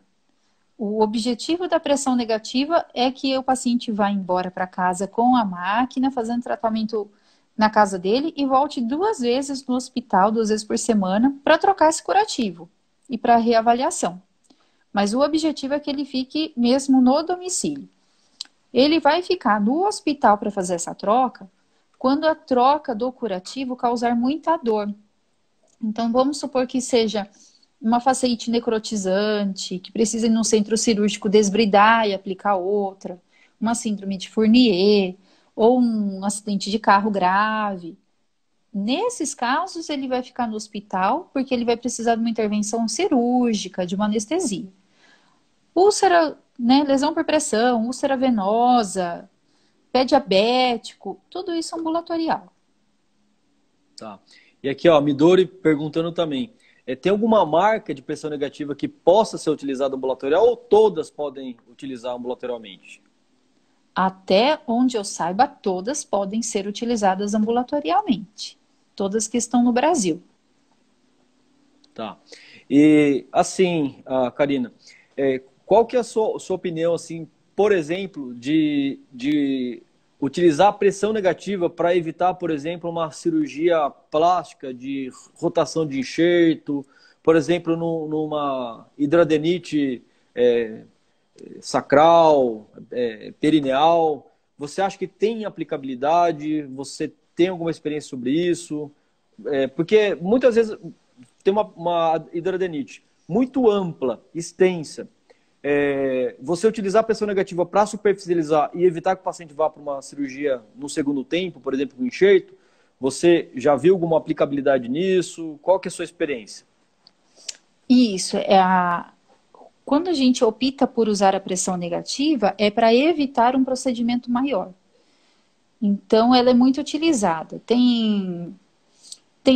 O objetivo da pressão negativa é que o paciente vá embora para casa com a máquina, fazendo tratamento na casa dele e volte 2 vezes no hospital, 2 vezes por semana, para trocar esse curativo e para reavaliação. Mas o objetivo é que ele fique mesmo no domicílio. Ele vai ficar no hospital para fazer essa troca quando a troca do curativo causar muita dor. Então, vamos supor que seja uma fasciite necrotizante, que precisa ir num centro cirúrgico desbridar e aplicar outra, uma síndrome de Fournier, ou um acidente de carro grave. Nesses casos, ele vai ficar no hospital porque ele vai precisar de uma intervenção cirúrgica, de uma anestesia. Úlcera, né, lesão por pressão, úlcera venosa, pé diabético, tudo isso ambulatorial. Tá. E aqui, ó, Midori perguntando também. Tem alguma marca de pressão negativa que possa ser utilizada ambulatorial ou todas podem utilizar ambulatorialmente? Até onde eu saiba, todas podem ser utilizadas ambulatorialmente. Todas que estão no Brasil. Tá. E, assim, Karina, qual que é a sua opinião, assim, por exemplo, de utilizar a pressão negativa para evitar, por exemplo, uma cirurgia plástica de rotação de enxerto, por exemplo, numa hidradenite sacral, perineal? Você acha que tem aplicabilidade? Você tem alguma experiência sobre isso? Porque muitas vezes tem uma hidroadenite muito ampla, extensa. Você utilizar a pressão negativa para superficializar e evitar que o paciente vá para uma cirurgia no segundo tempo, por exemplo, com enxerto, você já viu alguma aplicabilidade nisso? Qual que é a sua experiência? Isso, quando a gente opta por usar a pressão negativa, é para evitar um procedimento maior. Então, ela é muito utilizada. Tem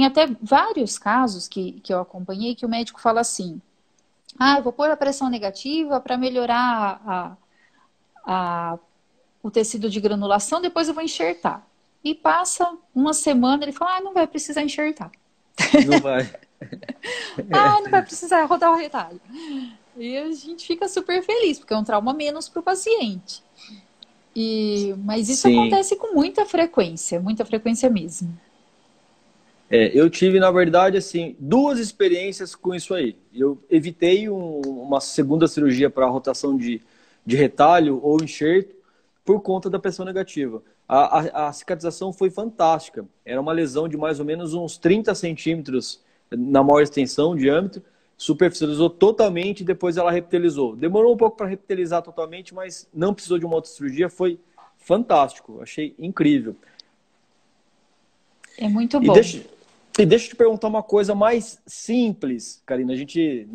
até vários casos que eu acompanhei que o médico fala assim: eu vou pôr a pressão negativa para melhorar o tecido de granulação, depois eu vou enxertar. E passa uma semana, ele fala: não vai precisar enxertar. Não vai. Não vai precisar rodar o retalho. E a gente fica super feliz, porque é um trauma menos para o paciente. Mas isso Sim. acontece com muita frequência mesmo. Eu tive, na verdade, assim, duas experiências com isso aí. Eu evitei uma segunda cirurgia para rotação de retalho ou enxerto por conta da pressão negativa. A cicatrização foi fantástica. Era uma lesão de mais ou menos uns 30 centímetros na maior extensão, diâmetro. Superficializou totalmente e depois ela reptilizou. Demorou um pouco para reptilizar totalmente, mas não precisou de uma outra cirurgia. Foi fantástico. Achei incrível. É muito bom. E deixa eu te perguntar uma coisa mais simples, Karina. A gente,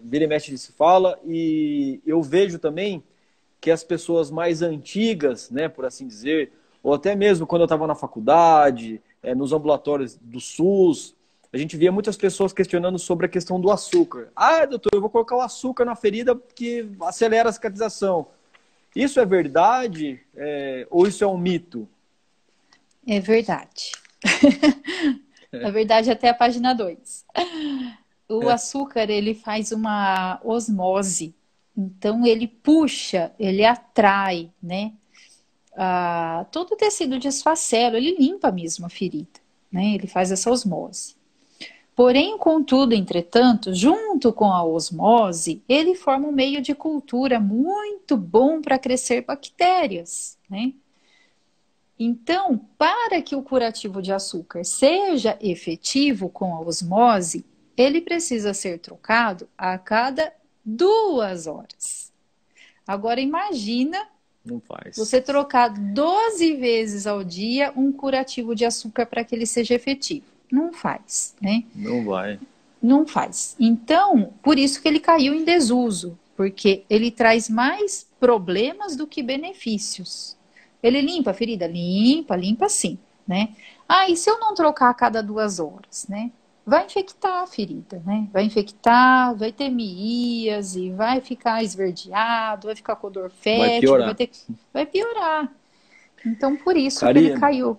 vira e mexe se fala, e eu vejo também que as pessoas mais antigas, por assim dizer, ou até mesmo quando eu estava na faculdade, nos ambulatórios do SUS, a gente via muitas pessoas questionando sobre a questão do açúcar. Doutor, eu vou colocar o açúcar na ferida porque acelera a cicatrização. Isso é verdade ou isso é um mito? É verdade. Na verdade, até a página 2. O açúcar, ele faz uma osmose. Então, ele puxa, ele atrai, todo o tecido desfacelo, ele limpa mesmo a ferida, Ele faz essa osmose. Porém, contudo, entretanto, junto com a osmose, ele forma um meio de cultura muito bom para crescer bactérias, Então, para que o curativo de açúcar seja efetivo com a osmose, ele precisa ser trocado a cada 2 horas. Agora, imagina você trocar 12 vezes ao dia um curativo de açúcar para que ele seja efetivo. Não faz, Não vai. Não faz. Então, por isso que ele caiu em desuso, porque ele traz mais problemas do que benefícios. Ele limpa a ferida? Limpa sim, e se eu não trocar a cada 2 horas, Vai infectar a ferida, Vai infectar, vai ter miíase, vai ficar esverdeado, vai ficar com dor fétil, vai piorar. Então, por isso Karina, que ele caiu.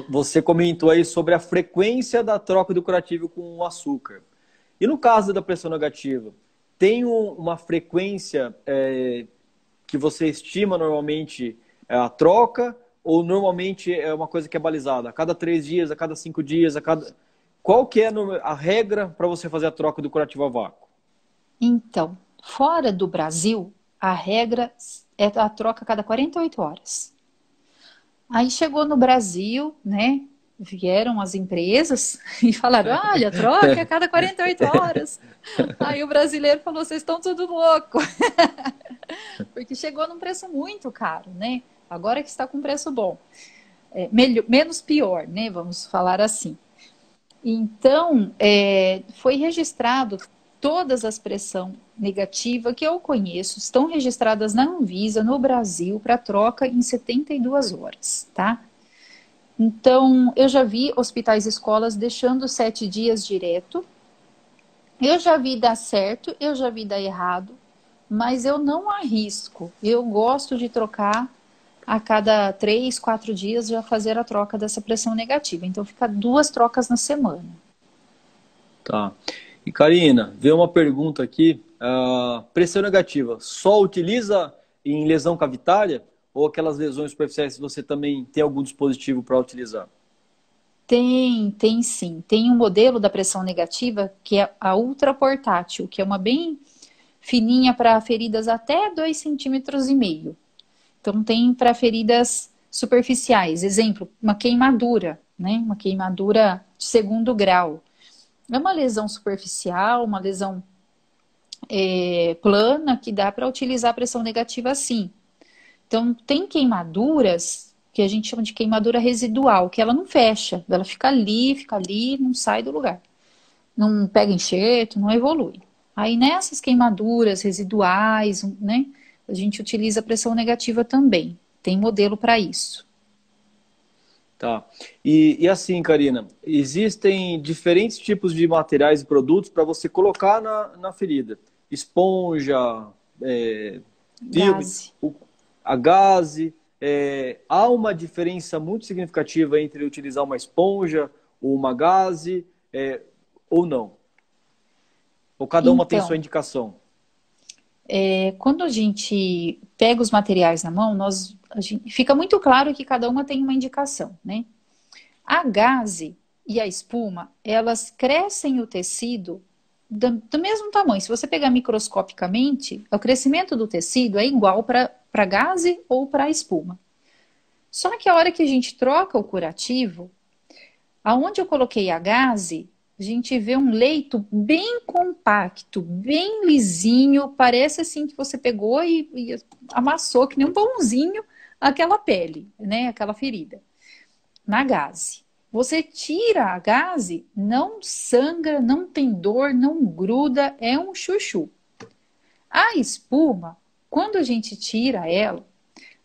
Você comentou aí sobre a frequência da troca do curativo com o açúcar. E no caso da pressão negativa, tem uma frequência que você estima normalmente a troca, ou normalmente é uma coisa que é balizada? A cada 3 dias, a cada 5 dias, Qual que é a regra para você fazer a troca do curativo a vácuo? Então, fora do Brasil, a regra é a troca a cada 48 horas. Aí chegou no Brasil, Vieram as empresas e falaram: olha, troca a cada 48 horas. Aí o brasileiro falou: vocês estão tudo louco. Porque chegou num preço muito caro, Agora que está com preço bom. Menos pior, Vamos falar assim. Então, foi registrado todas as pressão negativa que eu conheço, estão registradas na Anvisa, no Brasil, para troca em 72 horas, tá? Então, eu já vi hospitais e escolas deixando 7 dias direto. Eu já vi dar certo, eu já vi dar errado, mas eu não arrisco. Eu gosto de trocar a cada 3, 4 dias, já fazer a troca dessa pressão negativa. Então, fica 2 trocas na semana. Tá. E Karina, veio uma pergunta aqui. Pressão negativa, só utiliza em lesão cavitária ou aquelas lesões superficiais você também tem algum dispositivo para utilizar? Tem sim. Tem um modelo da pressão negativa que é a ultraportátil, que é uma bem fininha para feridas até 2,5 cm. Então tem para feridas superficiais. Exemplo, uma queimadura, né? Uma queimadura de segundo grau. É uma lesão superficial, uma lesão plana que dá para utilizar a pressão negativa sim. Então tem queimaduras que a gente chama de queimadura residual, que ela não fecha, ela fica ali, não sai do lugar. Não pega enxerto, não evolui. Aí nessas queimaduras residuais, né, a gente utiliza a pressão negativa também. Tem modelo para isso. Tá. E assim, Karina, existem diferentes tipos de materiais e produtos para você colocar na ferida. Esponja, filme, Gaze. a gaze. Há uma diferença muito significativa entre utilizar uma esponja ou uma gaze, ou não? Ou cada uma tem Então, sua indicação? quando a gente pega os materiais na mão, fica muito claro que cada uma tem uma indicação, né? A gaze e a espuma, elas crescem o tecido do mesmo tamanho. Se você pegar microscopicamente, o crescimento do tecido é igual para gaze ou para espuma. Só que a hora que a gente troca o curativo, aonde eu coloquei a gaze, a gente vê um leito bem compacto, bem lisinho, parece assim que você pegou e amassou que nem um pãozinho aquela pele, né, aquela ferida. Na gaze. Você tira a gaze, não sangra, não tem dor, não gruda, é um chuchu. A espuma, quando a gente tira ela,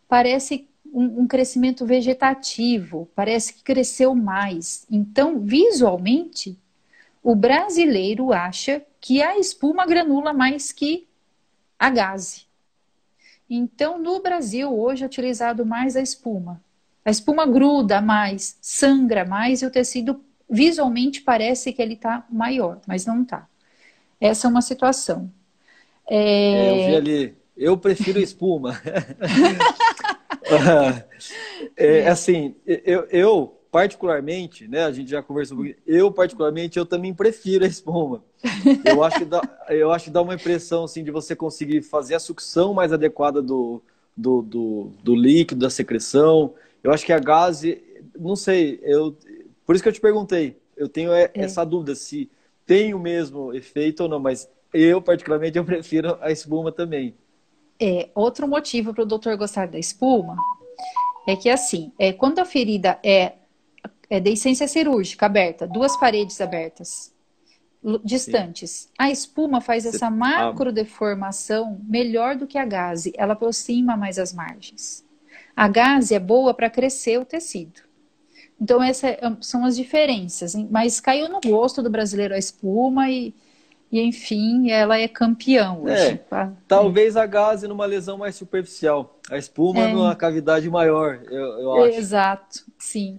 parece um crescimento vegetativo, parece que cresceu mais. Então, visualmente, o brasileiro acha que a espuma granula mais que a gaze. Então, no Brasil, hoje é utilizado mais a espuma. A espuma gruda mais, sangra mais e o tecido visualmente parece que ele está maior, mas não está. Essa é uma situação. Eu vi ali, eu prefiro espuma. Assim, eu particularmente, né, a gente já conversou um pouquinho, eu particularmente, eu também prefiro a espuma. Eu acho que dá uma impressão, assim, de você conseguir fazer a sucção mais adequada do líquido, da secreção. Eu acho que a gaze, não sei, por isso que eu te perguntei, eu tenho essa dúvida se tem o mesmo efeito ou não, mas eu, particularmente, eu prefiro a espuma também. Outro motivo para o doutor gostar da espuma é que, assim, quando a ferida é deiscência cirúrgica aberta, duas paredes abertas, distantes, sim, a espuma faz essa macro deformação melhor do que a gaze, ela aproxima mais as margens. A gaze é boa para crescer o tecido. Então, essas são as diferenças, hein? Mas caiu no gosto do brasileiro a espuma e enfim, ela é campeã hoje. Talvez a gaze numa lesão mais superficial, a espuma numa cavidade maior, eu acho. Exato, sim.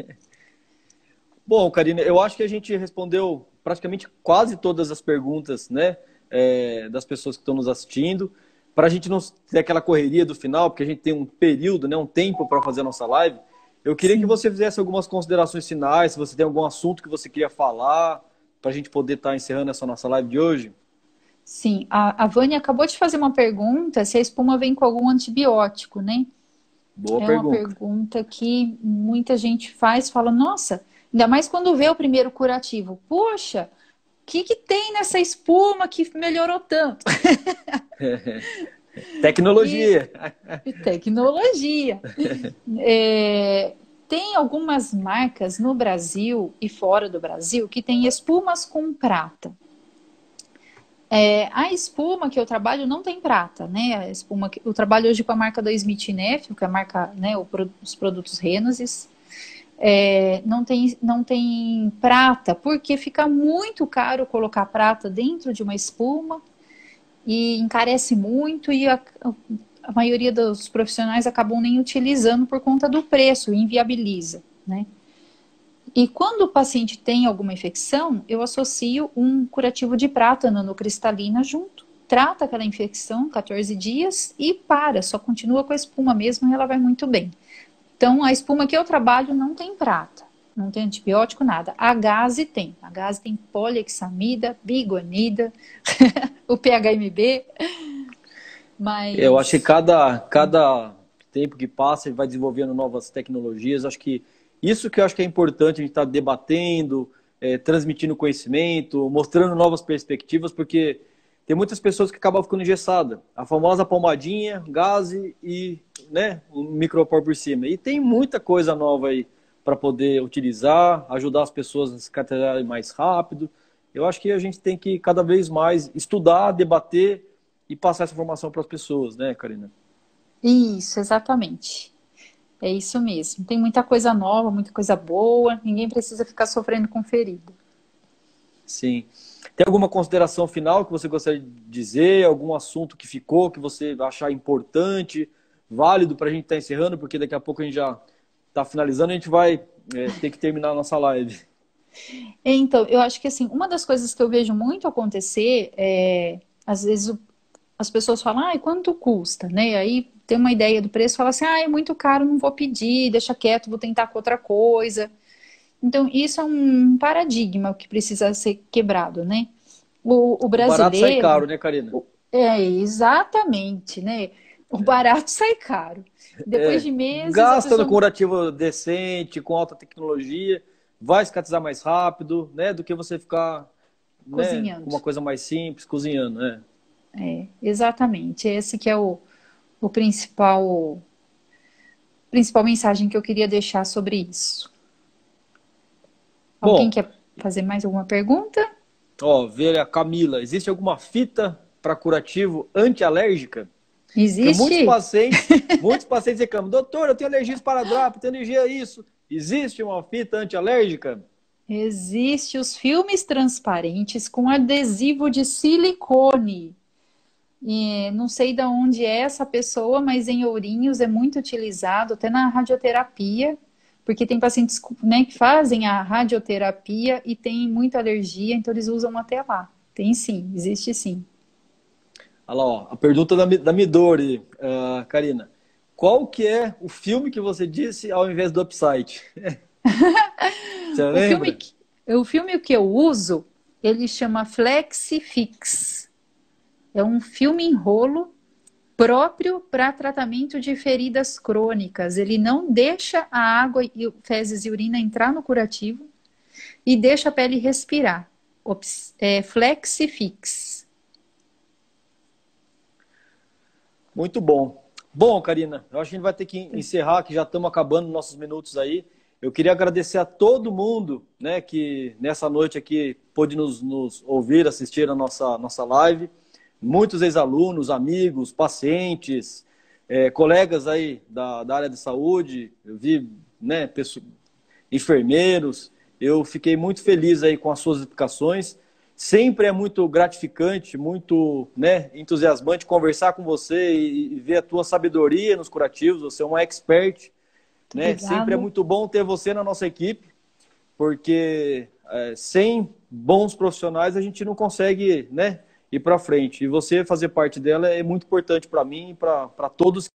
Bom, Karina, eu acho que a gente respondeu praticamente quase todas as perguntas, né, das pessoas que estão nos assistindo. Para a gente não ter aquela correria do final, porque a gente tem um período, né, um tempo para fazer a nossa live, eu queria que você fizesse algumas considerações finais, se você tem algum assunto que você queria falar, para a gente poder estar encerrando essa nossa live de hoje. Sim, a Vânia acabou de fazer uma pergunta se a espuma vem com algum antibiótico, né? Boa pergunta. É uma pergunta que muita gente fala, nossa, ainda mais quando vê o primeiro curativo. Poxa, o que tem nessa espuma que melhorou tanto? Tecnologia. Tecnologia. Tem algumas marcas no Brasil e fora do Brasil que tem espumas com prata. A espuma que eu trabalho não tem prata, né? A espuma eu trabalho hoje com a marca da Smith Nephew, que é a marca, né, os produtos Renesis. Não tem prata, porque fica muito caro colocar prata dentro de uma espuma e encarece muito e a maioria dos profissionais acabam nem utilizando por conta do preço, inviabiliza, né? E quando o paciente tem alguma infecção, eu associo um curativo de prata nanocristalina junto. Trata aquela infecção 14 dias e para, só continua com a espuma mesmo e ela vai muito bem. Então, a espuma que eu trabalho não tem prata, não tem antibiótico, nada. A Gaze tem. A Gaze tem polihexamida, bigonida, o PHMB, mas... Eu acho que cada tempo que passa, ele vai desenvolvendo novas tecnologias. Acho que isso que eu acho que é importante a gente estar debatendo, transmitindo conhecimento, mostrando novas perspectivas, porque tem muitas pessoas que acabam ficando engessadas. A famosa pomadinha, Gaze e, né, um micropor por cima. E tem muita coisa nova aí para poder utilizar, ajudar as pessoas a se cicatrizarem mais rápido. Eu acho que a gente tem que cada vez mais estudar, debater e passar essa informação para as pessoas, né, Karina? Isso, exatamente. É isso mesmo. Tem muita coisa nova, muita coisa boa. Ninguém precisa ficar sofrendo com ferida. Sim. Tem alguma consideração final que você gostaria de dizer? Algum assunto que ficou, que você achar importante, válido para a gente estar encerrando? Porque daqui a pouco a gente já está finalizando e a gente vai ter que terminar a nossa live. Então, eu acho que assim, uma das coisas que eu vejo muito acontecer é, às vezes as pessoas falam, ah, quanto custa, né? Aí tem uma ideia do preço, fala assim, ah, é muito caro, não vou pedir, deixa quieto, vou tentar com outra coisa. Então, isso é um paradigma que precisa ser quebrado, né? O O barato sai brasileiro... caro, né, Karina? É, exatamente, né? O barato sai caro. Depois É, de meses, a gasta no pessoa curativo decente, com alta tecnologia, vai cicatrizar mais rápido, né, do que você ficar, né, com cozinhando. uma coisa mais simples, cozinhando, né? É, exatamente. Esse que é o principal mensagem que eu queria deixar sobre isso. Alguém Bom, quer fazer mais alguma pergunta? ó, velha Camila, existe alguma fita para curativo antialérgica? Porque Existe? muitos pacientes reclamam, doutor, eu tenho alergia a esparadrapo, tenho alergia a isso. Existe uma fita antialérgica? Existe os filmes transparentes com adesivo de silicone. E não sei de onde é essa pessoa, mas em Ourinhos é muito utilizado, até na radioterapia, porque tem pacientes, né, que fazem a radioterapia e tem muita alergia, então eles usam até lá. Tem sim, existe sim. Olha lá, ó, a pergunta da Midori, Karina. Qual que é o filme que você disse ao invés do Upside? Você O filme, lembra? o filme que eu uso, ele chama Flexifix. É um filme em rolo próprio para tratamento de feridas crônicas. Ele não deixa a água, e fezes e urina entrar no curativo e deixa a pele respirar. Flexifix. Muito bom. Bom, Karina, eu acho que a gente vai ter que encerrar, que já estamos acabando nossos minutos aí. Eu queria agradecer a todo mundo, né, que nessa noite aqui pôde nos ouvir, assistir a nossa live. Muitos ex-alunos, amigos, pacientes, colegas aí da área de saúde, eu vi, né, enfermeiros. Eu fiquei muito feliz aí com as suas explicações. Sempre é muito gratificante, muito, né, entusiasmante conversar com você e ver a tua sabedoria nos curativos. Você é uma expert, né? Sempre é Obrigada. muito bom ter você na nossa equipe, porque sem bons profissionais a gente não consegue, né, ir para frente. E você fazer parte dela é muito importante para mim e para todos